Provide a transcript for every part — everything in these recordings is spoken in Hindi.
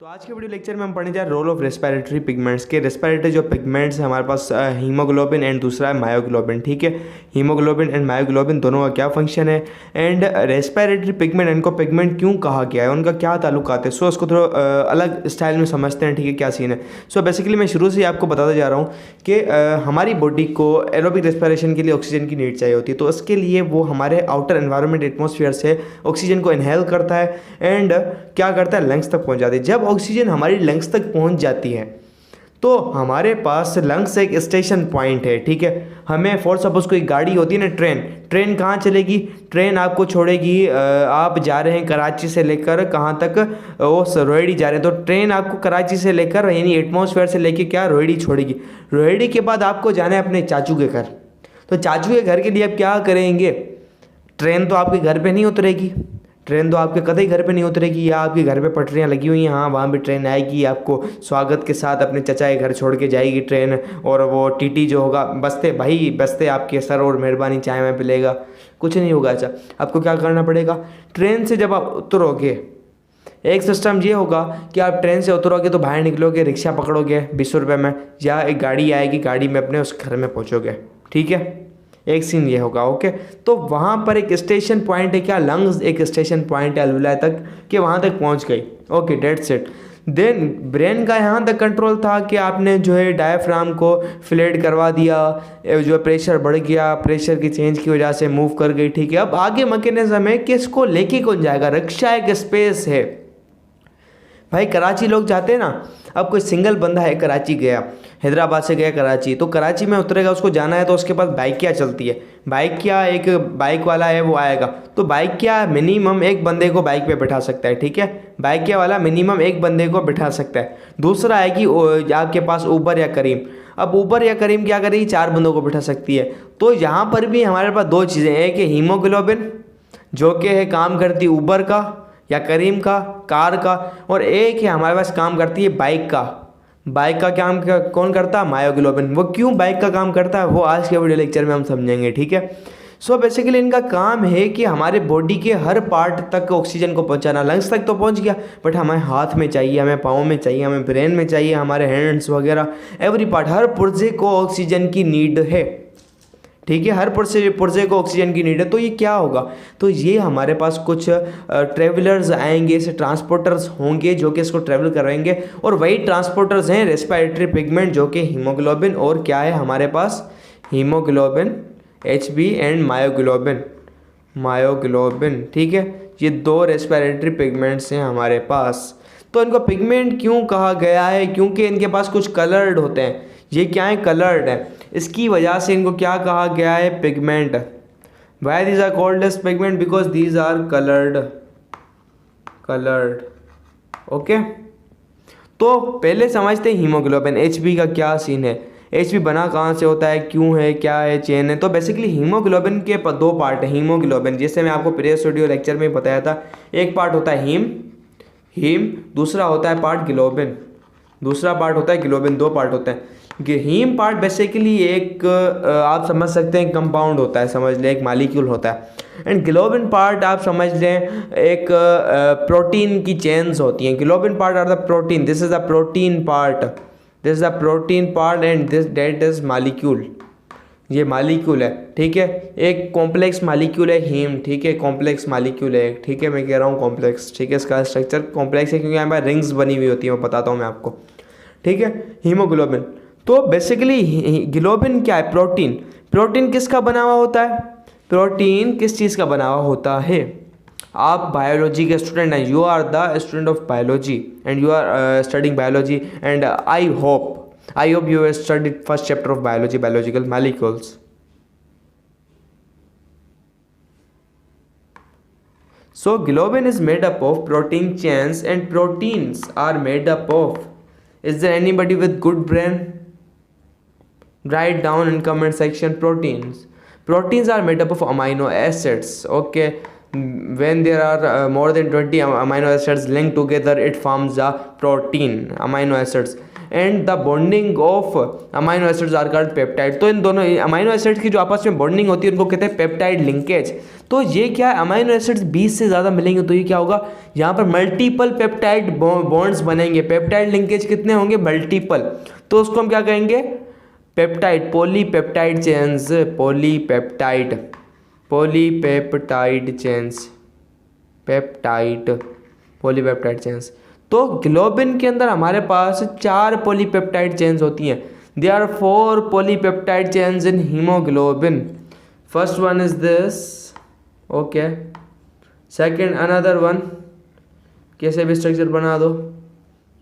तो आज के वीडियो लेक्चर में हम पढ़ने जा रहे हैं रोल ऑफ रेस्पिरेटरी पिगमेंट्स के। रेस्पिरेटरी जो पिगमेंट्स है हमारे पास हीमोग्लोबिन एंड दूसरा है मायोग्लोबिन। ठीक है, हीमोग्लोबिन एंड मायोग्लोबिन दोनों का क्या फंक्शन है एंड रेस्पिरेटरी पिगमेंट, इनको पिगमेंट क्यों कहा गया है, उनका क्या ताल्लुकात है। सो इसको थोड़ा अलग स्टाइल में समझते हैं। ठीक है, क्या सीन है। सो बेसिकली मैं शुरू से ही आपको बताता जा रहा हूँ कि हमारी बॉडी को एरोबिक रेस्पिरेशन के लिए ऑक्सीजन की नीड चाहिए होती है। तो इसके लिए वो हमारे आउटर एनवायरनमेंट एटमॉस्फेयर से ऑक्सीजन को इनहेल करता है एंड क्या करता है, लंग्स तक पहुँच जाती है। जब ऑक्सीजन हमारी लंग्स तक पहुंच जाती है तो हमारे पास लंग्स एक स्टेशन पॉइंट है। ठीक है, हमें फॉर सपोज कोई गाड़ी होती है ना, ट्रेन कहाँ चलेगी, ट्रेन आपको छोड़ेगी, आप जा रहे हैं कराची से लेकर कहाँ तक, वो रोहिड़ी जा रहे हैं, तो ट्रेन आपको कराची से लेकर यानी एटमॉस्फेयर से लेकर क्या रोहिड़ी छोड़ेगी। रोहिड़ी के बाद आपको जाना है अपने चाचू के घर। तो चाचू के घर के लिए आप क्या करेंगे, ट्रेन तो आपके घर पे नहीं उतरेगी, ट्रेन तो आपके कतई घर पे नहीं उतरेगी, या आपके घर पे पटरियाँ लगी हुई हैं, हाँ वहाँ भी ट्रेन आएगी, आपको स्वागत के साथ अपने चचा के घर छोड़ के जाएगी ट्रेन। और वो टीटी जो होगा बस्ते, भाई बस्ते आपके सर और मेहरबानी चाय में पिलेगा, कुछ नहीं होगा। अच्छा, आपको क्या करना पड़ेगा, ट्रेन से जब आप उतरोगे एक सिस्टम ये होगा कि आप ट्रेन से उतरोगे तो बाहर निकलोगे, रिक्शा पकड़ोगे 20 रुपये में, या एक गाड़ी आएगी, गाड़ी में अपने उस घर में पहुँचोगे। ठीक है, एक सीन ये होगा। ओके, तो वहाँ पर एक स्टेशन पॉइंट है, क्या लंग्स एक स्टेशन पॉइंट है अलविलाय तक, कि वहाँ तक पहुँच गई। Okay, that's it. Then brain का यहाँ तक कंट्रोल था कि आपने जो है डायफ्राम को फ्लेट करवा दिया, जो प्रेशर बढ़ गया, प्रेशर की चेंज की वजह से मूव कर गई। ठीक है, अब आगे मैकेनिज्म है कि इसको लेके कौन जाएगा, रिक्शा एक स्पेस है। भाई कराची लोग जाते हैं ना, अब कोई सिंगल बंदा है कराची गया, हैदराबाद से गया कराची, तो कराची में उतरेगा, उसको जाना है तो उसके पास बाइक क्या चलती है, बाइक क्या, एक बाइक वाला है वो आएगा, तो बाइक क्या मिनिमम एक बंदे को बाइक पे बैठा सकता है। ठीक है, बाइक क्या वाला मिनिमम एक बंदे को बैठा सकता है। दूसरा है कि आपके पास ऊबर या करीम, अब ऊबर या करीम क्या करेगी, 4 बंदों को बैठा सकती है। तो यहाँ पर भी हमारे पास 2 चीज़ें हैं, एक हीमोग्लोबिन जो कि है काम करती ऊबर का या करीम का, कार का, और एक है हमारे पास काम करती है बाइक का। बाइक का काम कौन करता है, मायोग्लोबिन। वो क्यों बाइक का काम करता है वो आज के वीडियो लेक्चर में हम समझेंगे। ठीक है, सो बेसिकली इनका काम है कि हमारे बॉडी के हर पार्ट तक ऑक्सीजन को पहुंचाना। लंग्स तक तो पहुंच गया, बट हमें हाथ में चाहिए, हमें पाँव में चाहिए, हमें ब्रेन में चाहिए, हमारे हैंड्स वगैरह एवरी पार्ट, हर पुर्जे को ऑक्सीजन की नीड है। ठीक है, हर पुर्जे को ऑक्सीजन की नीड है। तो ये क्या होगा, तो ये हमारे पास कुछ ट्रेवलर्स आएंगे, इसे ट्रांसपोर्टर्स होंगे जो कि इसको ट्रेवल कराएंगे, और वही ट्रांसपोर्टर्स हैं रेस्पिरेटरी पिगमेंट जो कि हीमोग्लोबिन और क्या है हमारे पास, हीमोग्लोबिन HB एंड मायोग्लोबिन। ठीक है, ये 2 रेस्पिरेटरी पिगमेंट्स हैं हमारे पास। तो इनको पिगमेंट क्यों कहा गया है, क्योंकि इनके पास कुछ कलर्ड होते हैं। ये क्या है, कलर्ड है, इसकी वजह से इनको क्या कहा गया है, pigment. Why these are called as pigment, because these are coloured. Okay, तो पहले समझते हैं हीमोग्लोबिन HB का क्या सीन है, HB बना कहाँ से होता है, क्यों है, क्या है, चेन है। तो बेसिकली हीमोग्लोबिन के 2 पार्ट है। हीमोग्लोबिन जैसे मैं आपको प्रीवियस वीडियो लेक्चर में बताया था, एक पार्ट होता है हीम, दूसरा होता है पार्ट ग्लोबिन, दूसरा पार्ट होता है ग्लोबिन, 2 पार्ट होते हैं। हीम पार्ट बेसिकली एक आप समझ सकते हैं कंपाउंड होता है, समझ लें एक मालिक्यूल होता है, एंड ग्लोबिन पार्ट आप समझ लें एक प्रोटीन की चेन्स होती हैं। Globin part are the protein, this is the protein part, this is the protein part and this that is molecule, ये मालिक्यूल है। ठीक है, एक कॉम्प्लेक्स मालिक्यूल है हीम। ठीक है, कॉम्प्लेक्स मालिक्यूल है। ठीक है, मैं कह रहा हूँ कॉम्प्लेक्स। ठीक है, इसका स्ट्रक्चर कॉम्प्लेक्स है क्योंकि यहाँ पर रिंग्स बनी हुई होती है, मैं बताता हूँ मैं आपको। ठीक है, हीमोग्लोबिन, तो बेसिकली ग्लोबिन क्या है, प्रोटीन किसका बना हुआ होता है, प्रोटीन किस चीज़ का बना हुआ होता है। आप बायोलॉजी के स्टूडेंट हैं, you are the student of biology and you are studying biology, and I hope you have studied first chapter of biology, biological molecules. So globin is made up of protein chains and proteins are made up of, is there anybody with good brain? Write down in comment section proteins are made up of amino acids. Okay, when there are more than 20 amino acids linked together, it forms a protein, amino acids. And the bonding of amino acids are called peptide. तो इन दोनों अमाइनो एसिड्स की जो आपस में बॉन्डिंग होती है उनको कहते हैं पेप्टाइड लिंकेज। तो ये क्या है, अमाइनो एसिड्स 20 से ज़्यादा मिलेंगे तो ये क्या होगा, यहाँ पर मल्टीपल पेप्टाइड बॉन्ड्स बनेंगे। पेप्टाइड लिंकेज कितने होंगे, मल्टीपल, तो उसको हम क्या कहेंगे, peptide, polypeptide chains, polypeptide chains, peptide polypeptide chains. तो ग्लोबिन के अंदर हमारे पास 4 पॉलीपेप्टाइड चेन्स होती हैं। There are 4 polypeptide chains in haemoglobin. First one is this, okay, second another one, कैसे भी स्ट्रक्चर बना दो,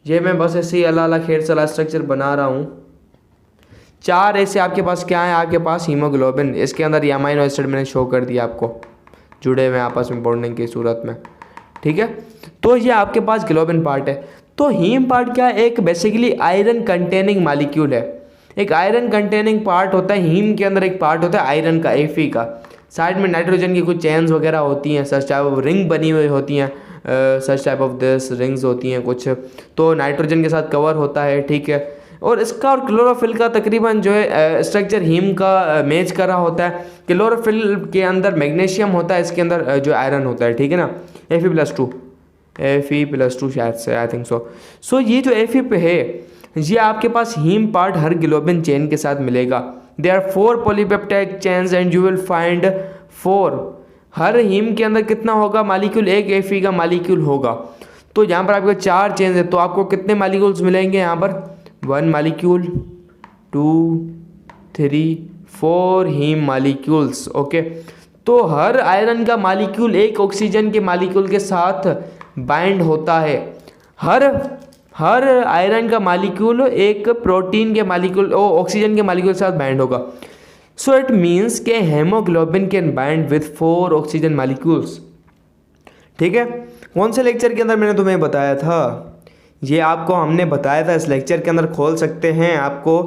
ये मैं बस ऐसे ही अल्लाह अल्लाह खैर सला स्ट्रक्चर बना रहा हूँ। 4 ऐसे आपके पास क्या है, आपके पास हीमोग्लोबिन, इसके अंदर ये अमाइनो एसिड मैंने शो कर दिया आपको, जुड़े हुए आपस में बॉन्डिंग की सूरत में, ठीक है। तो ये आपके पास ग्लोबिन पार्ट है। तो हीम पार्ट क्या है, एक बेसिकली आयरन कंटेनिंग मॉलिक्यूल है, एक आयरन कंटेनिंग पार्ट होता है हीम के अंदर। एक पार्ट होता है आयरन का, Fe का, साइड में नाइट्रोजन की कुछ चेन्स वगैरह होती हैं, सच टाइप ऑफ रिंग बनी हुई होती हैं, such type of this rings होती हैं कुछ, तो नाइट्रोजन के साथ कवर होता है, ठीक है। और इसका और क्लोरोफिल का तकरीबन जो है स्ट्रक्चर हीम का मैच कर रहा होता है। क्लोरोफिल के अंदर मैग्नीशियम होता है, इसके अंदर जो आयरन होता है, ठीक है ना, Fe+2 शायद से, आई थिंक सो। सो ये जो Fe पे है, ये आपके पास हीम पार्ट हर ग्लोबिन चेन के साथ मिलेगा। There are 4 polypeptide chains and you will find 4, हर हीम के अंदर कितना होगा मॉलिक्यूल, एक Fe का मॉलिक्यूल होगा। तो यहाँ पर आपके 4 चेन्स है, तो आपको कितने मॉलिक्यूल्स मिलेंगे यहाँ पर, 1 मॉलिक्यूल, 2, 3, 4 हीम मॉलिक्यूल्स, ओके। तो हर आयरन का मॉलिक्यूल एक ऑक्सीजन के मॉलिक्यूल के साथ बाइंड होता है। हर आयरन का मॉलिक्यूल एक प्रोटीन के मॉलिक्यूल ऑक्सीजन के मॉलिक्यूल के साथ बाइंड होगा। सो इट मीन्स के haemoglobin can bind with 4 oxygen molecules, ठीक है। कौन से लेक्चर के अंदर मैंने तुम्हें बताया था, ये आपको हमने बताया था, इस लेक्चर के अंदर खोल सकते हैं आपको।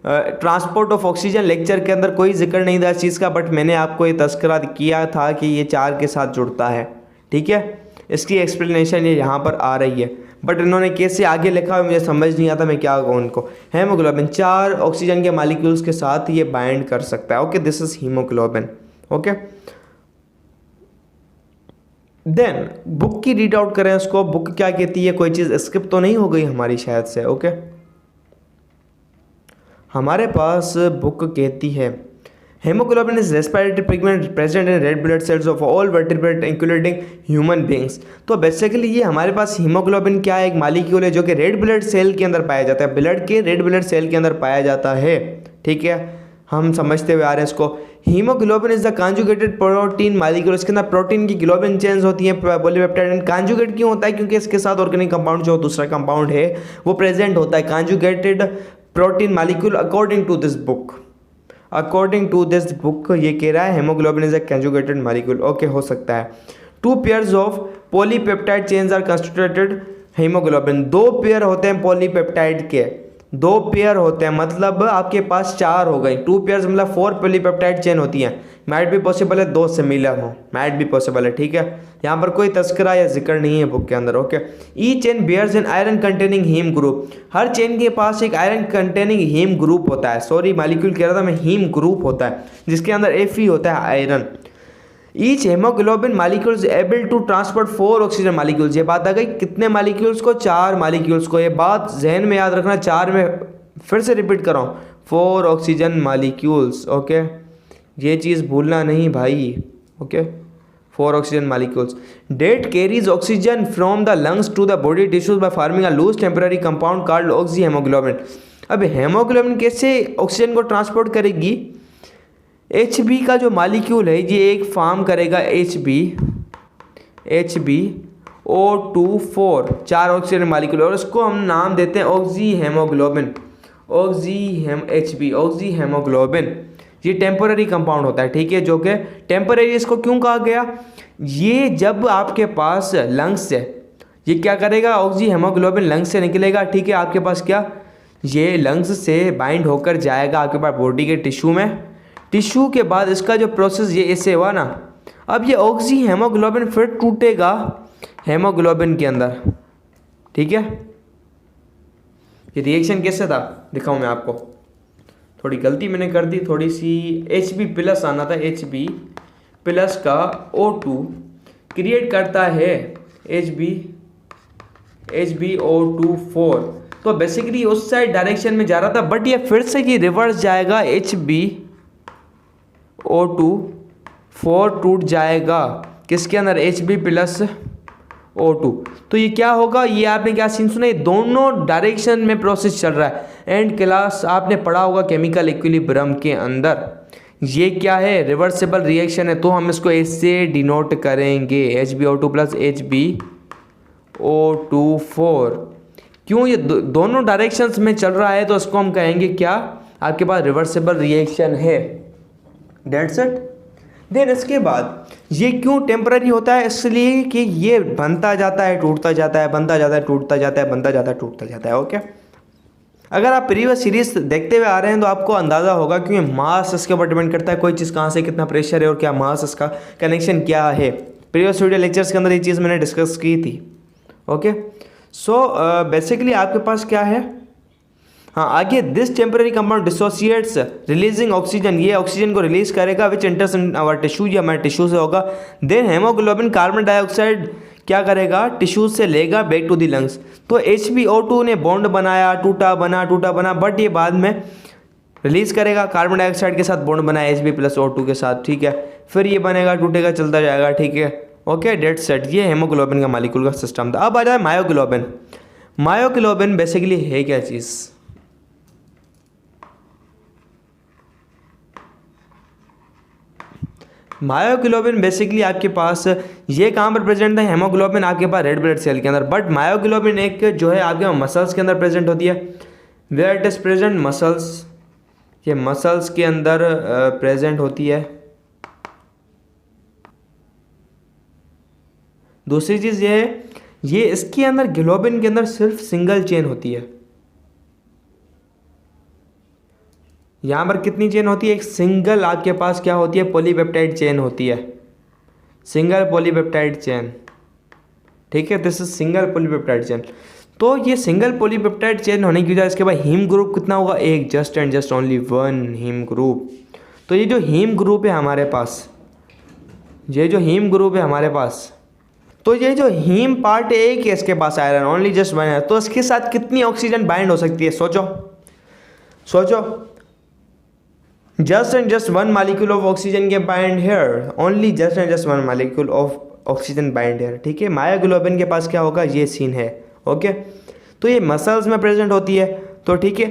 ट्रांसपोर्ट ऑफ ऑक्सीजन लेक्चर के अंदर कोई जिक्र नहीं था इस चीज़ का, बट मैंने आपको ये तस्करा किया था कि ये 4 के साथ जुड़ता है, ठीक है। इसकी एक्सप्लेनेशन ये यहाँ पर आ रही है, बट इन्होंने कैसे आगे लिखा है मुझे समझ नहीं आता, मैं क्या कहूँ उनको। हेमोग्लोबिन 4 ऑक्सीजन के मॉलिक्यूल्स के साथ ये बाइंड कर सकता है, okay, this is haemoglobin, okay. Then book की रीड आउट करें उसको, बुक क्या कहती है, कोई चीज़ स्किप तो नहीं हो गई हमारी शायद से, ओके। हमारे पास बुक कहती है hemoglobin is respiratory pigment present in red blood cells of all vertebrate including human beings. तो बेसिकली ये हमारे पास हीमोग्लोबिन क्या है, एक मॉलिक्यूल है जो कि रेड ब्लड सेल के अंदर पाया जाता है, ब्लड के रेड ब्लड सेल के अंदर पाया जाता है, ठीक है। हम समझते हुए आ रहे हैं इसको। Haemoglobin is the conjugated protein molecule, इसके अंदर प्रोटीन की ग्लोबिन चेन्स होती हैं, पॉलीपेप्टाइड। कॉन्जुगेट क्यों होता है, क्योंकि इसके साथ ऑर्गेनिक कंपाउंड जो दूसरा कंपाउंड है वो प्रेजेंट होता है। Conjugated protein molecule according to this book, ये कह रहा है hemoglobin is a conjugated molecule, okay, हो सकता है। 2 pairs of polypeptide chains are constituted hemoglobin, 2 pair होते हैं पॉलीपेप्टाइड के, 2 पेयर होते हैं, मतलब आपके पास 4 हो गई। 2 पेयर्स मतलब 4 पॉलीपेप्टाइड चेन होती हैं। मैट भी पॉसिबल है 2 सिमिलर हो, मैट भी पॉसिबल है, ठीक है। यहाँ पर कोई तस्करा या जिक्र नहीं है बुक के अंदर, okay. Each chain bears an iron containing heme group, हर चेन के पास एक आयरन कंटेनिंग हीम ग्रुप होता है, सॉरी मॉलिक्यूल कह रहा था मैं, हीम ग्रुप होता है जिसके अंदर Fe होता है, iron. Each hemoglobin molecule is able to transport 4 oxygen molecules. ये बात आ गई कितने मॉलिक्यूल्स को, 4 मॉलिक्यूल्स को। ये बात जहन में याद रखना, 4 में फिर से रिपीट कर रहा हूँ, 4 ऑक्सीजन मॉलिक्यूल्स, ओके। ये चीज़ भूलना नहीं भाई, okay. 4 oxygen molecules. That carries oxygen from the lungs to the body tissues by forming a loose temporary compound called oxy hemoglobin. अब हेमोग्लोबिन कैसे ऑक्सीजन को ट्रांसपोर्ट करेगी, Hb का जो मॉलिक्यूल है ये एक फॉर्म करेगा HbO2 4 ऑक्सीजन मॉलिक्यूल, और इसको हम नाम देते हैं ऑक्सी हेमोग्लोबिन, ऑक्सी हेमोग्लोबिन। ये टेम्पोररी कंपाउंड होता है, ठीक है, जो कि टेम्पोररी इसको क्यों कहा गया, ये जब आपके पास लंग्स से ये क्या करेगा, ऑक्सी हेमोग्लोबिन लंग्स से निकलेगा, ठीक है, आपके पास क्या, ये लंग्स से बाइंड होकर जाएगा आपके पास बॉडी के टिश्यू में। टिश्यू के बाद इसका जो प्रोसेस ये ऐसे हुआ ना, अब ये ऑक्सी हेमोग्लोबिन फिर टूटेगा हेमोग्लोबिन के अंदर, ठीक है। ये रिएक्शन कैसे था दिखाऊँ मैं आपको, थोड़ी गलती मैंने कर दी थोड़ी सी। Hb+ आना था, Hb+ का O2 क्रिएट करता है HbO2 4। तो बेसिकली उस साइड डायरेक्शन में जा रहा था, बट ये फिर से ये रिवर्स जाएगा, HbO2 4 टूट जाएगा किसके अंदर, Hb+O2। तो ये क्या होगा, ये आपने क्या सीन सुना, ये दोनों डायरेक्शन में प्रोसेस चल रहा है। एंड क्लास आपने पढ़ा होगा केमिकल इक्विलिब्रियम के अंदर, ये क्या है, रिवर्सिबल रिएक्शन है। तो हम इसको ऐसे डिनोट करेंगे, HbO2 + HbO2 4। क्यों, ये दोनों डायरेक्शंस में चल रहा है, तो इसको हम कहेंगे क्या, आपके पास रिवर्सिबल रिएक्शन है। That's it. देन इसके बाद ये क्यों टेम्पररी होता है, इसलिए कि ये बनता जाता है टूटता जाता है, बनता जाता है टूटता जाता है, बनता जाता है टूटता जाता है। ओके, अगर आप प्रीवियस सीरीज देखते हुए आ रहे हैं तो आपको अंदाज़ा होगा, क्योंकि मास इसके ऊपर डिपेंड करता है, कोई चीज़ कहाँ से कितना प्रेशर है और क्या मास, इसका कनेक्शन क्या है। प्रीवियस वीडियो लेक्चर्स के अंदर ये चीज़ मैंने डिस्कस की थी। ओके, सो बेसिकली आपके पास क्या है, हाँ आगे, this temporary compound dissociates releasing oxygen, ये ऑक्सीजन को रिलीज करेगा, which enters in our tissue, ये हमारे टिश्यू से होगा। देन हेमोग्लोबिन कार्बन डाइऑक्साइड क्या करेगा, टिश्यू से लेगा बैक टू द लंग्स। तो HbO2 ने बॉन्ड बनाया, टूटा बना, बट ये बाद में रिलीज करेगा, कार्बन डाइऑक्साइड के साथ बॉन्ड बनाया Hb+O2 के साथ, ठीक है। फिर ये बनेगा, टूटेगा, चलता जाएगा, ठीक है। Okay, that set. ये हेमोग्लोबिन का मॉलिक्यूल का सिस्टम था। अब आ जाए मायोग्लोबिन। मायोग्लोबिन बेसिकली है क्या चीज़, मायोग्लोबिन बेसिकली आपके पास ये कहाँ पर प्रेजेंट है, हेमोग्लोबिन आपके पास रेड ब्लड सेल के अंदर, बट मायोग्लोबिन एक जो है आपके मसल्स के अंदर प्रेजेंट होती है। Where it is present, muscles, ये मसल्स के अंदर प्रेजेंट होती है। दूसरी चीज़ ये है, ये इसके अंदर ग्लोबिन के अंदर सिर्फ सिंगल चेन होती है। यहाँ पर कितनी चेन होती है, एक सिंगल आपके पास क्या होती है, पॉलीपेप्टाइड चेन होती है, सिंगल पॉलीपेप्टाइड चेन, ठीक है। This is single polypeptide chain. तो ये सिंगल पॉलीपेप्टाइड चेन होने की वजह इसके बाद हीम ग्रुप कितना होगा, एक, just and just only one heme group. तो ये जो हीम ग्रुप है हमारे पास, ये जो हीम ग्रुप है हमारे पास, तो ये जो हीम पार्ट एक है इसके पास आयरन, ओनली जस्ट वन है। तो इसके साथ कितनी ऑक्सीजन बाइंड हो सकती है, सोचो, just and just one molecule of oxygen के bind here, only just and just one molecule of oxygen bind here, ठीक है। मायोग्लोबिन के पास क्या होगा, ये सीन है। ओके, तो ये मसल्स में प्रेजेंट होती है, तो ठीक है।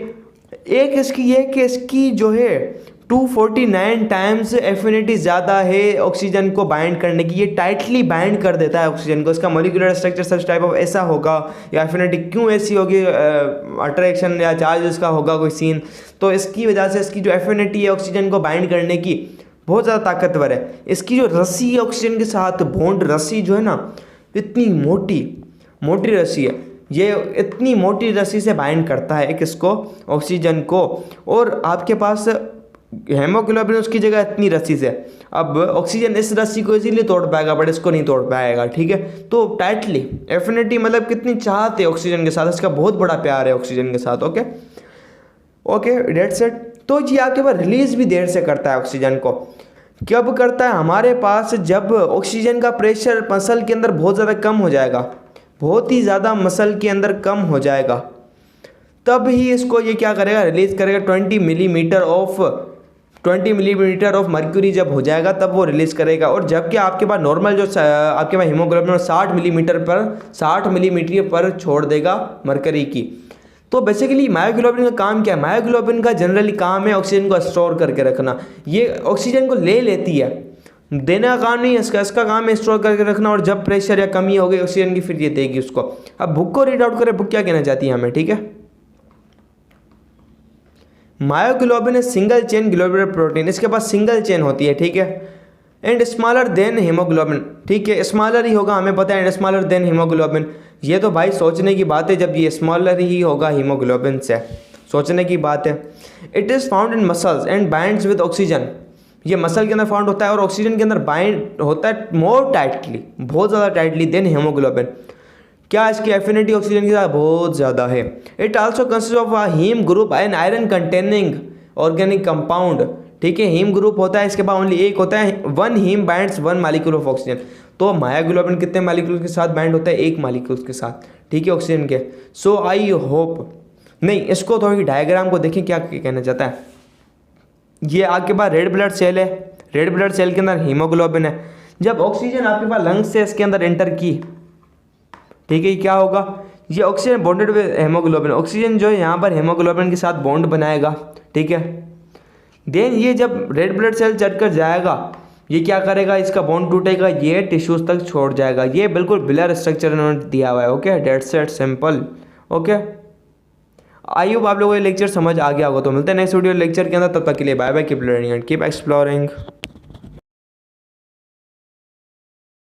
एक इसकी ये कि इसकी जो है 249 टाइम्स एफिनिटी ज़्यादा है ऑक्सीजन को बाइंड करने की, ये टाइटली बाइंड कर देता है ऑक्सीजन को। इसका molecular structure such type of ऐसा होगा, या एफिनिटी क्यों ऐसी होगी, अट्रैक्शन या चार्ज इसका होगा कोई सीन, तो इसकी वजह से इसकी जो एफिनिटी है ऑक्सीजन को बाइंड करने की बहुत ज़्यादा ताकतवर है। इसकी जो रस्सी है ऑक्सीजन के साथ, बॉन्ड रस्सी जो है ना, इतनी मोटी रस्सी है, ये इतनी मोटी रस्सी से बाइंड करता है किसको, ऑक्सीजन को। और आपके पास हेमोग्लोबिन उसकी जगह इतनी रस्सी से, अब ऑक्सीजन इस रस्सी को इजीली तोड़ पाएगा, बट इसको नहीं तोड़ पाएगा, ठीक है। तो टाइटली एफिनिटी, मतलब कितनी चाहत है ऑक्सीजन के साथ, इसका बहुत बड़ा प्यार है ऑक्सीजन के साथ। Okay, that's it. तो ये आपके पास रिलीज भी देर से करता है ऑक्सीजन को। कब करता है हमारे पास, जब ऑक्सीजन का प्रेशर मसल के अंदर बहुत ज़्यादा कम हो जाएगा, बहुत ही ज़्यादा मसल के अंदर कम हो जाएगा, तब ही इसको ये क्या करेगा, रिलीज करेगा। 20 मिलीमीटर ऑफ मर्क्यूरी जब हो जाएगा तब वो रिलीज करेगा। और जबकि आपके पास नॉर्मल जो आपके पास हीमोग्लोबिन 60 मिलीमीटर पर छोड़ देगा मरकरी की। तो बेसिकली मायोग्लोबिन का काम क्या है, मायोग्लोबिन का जनरली काम है ऑक्सीजन को स्टोर करके रखना। ये ऑक्सीजन को ले लेती है, देने का काम नहीं है इसका काम है स्टोर करके रखना। और जब प्रेशर या कमी हो गई ऑक्सीजन की, फिर ये देगी उसको। अब बुक को रीड आउट करें, बुक क्या कहना चाहती है हमें, ठीक है। मायोग्लोबिन है सिंगल चेन ग्लोबुलर प्रोटीन, इसके पास सिंगल चेन होती है, ठीक है। एंड स्मॉलर देन हीमोग्लोबिन, ठीक है, स्मॉलर ही होगा हमें पता है, एंड स्मॉलर देन हीमोग्लोबिन। ये तो भाई सोचने की बात है, जब ये स्मॉलर ही होगा हीमोग्लोबिन से, सोचने की बात है। It is found in muscles and binds with oxygen, ये मसल के अंदर फाउंड होता है और ऑक्सीजन के अंदर बाइंड होता है मोर टाइटली, बहुत ज़्यादा टाइटली देन हीमोग्लोबिन। क्या इसकी एफिनिटी ऑक्सीजन के साथ बहुत ज़्यादा है। It also consist of a heme group and iron containing organic compound. ठीक है, हीम ग्रुप होता है, इसके पास ओनली एक होता है, one heme binds one molecule of oxygen. तो मायोग्लोबिन कितने मालिक्यूल के साथ बाइंड होता है, एक मालिक्यूल के साथ, ठीक है, ऑक्सीजन के। सो आई होप, नहीं इसको थोड़ी डायग्राम को देखें क्या कहना चाहता है। ये आपके पास रेड ब्लड सेल है, रेड ब्लड सेल के अंदर हीमोग्लोबिन है। जब ऑक्सीजन आपके पास लंग्स से इसके अंदर एंटर की, ठीक है, क्या होगा, ये oxygen bonded with haemoglobin, oxygen जो है यहाँ पर हेमोग्लोबिन के साथ बॉन्ड बनाएगा, ठीक है। देन ये जब रेड ब्लड सेल चढ़कर जाएगा, ये क्या करेगा, इसका बॉन्ड टूटेगा, ये टिश्यूज तक छोड़ जाएगा। ये बिल्कुल बिलर स्ट्रक्चर इन्होंने दिया हुआ है। Okay, that's it, simple. Okay, I hope आप लोगों को ये लेक्चर समझ आ गया होगा। तो मिलते हैं नेक्स्ट वीडियो लेक्चर के अंदर, तब तक के लिए bye bye, keep learning and keep exploring.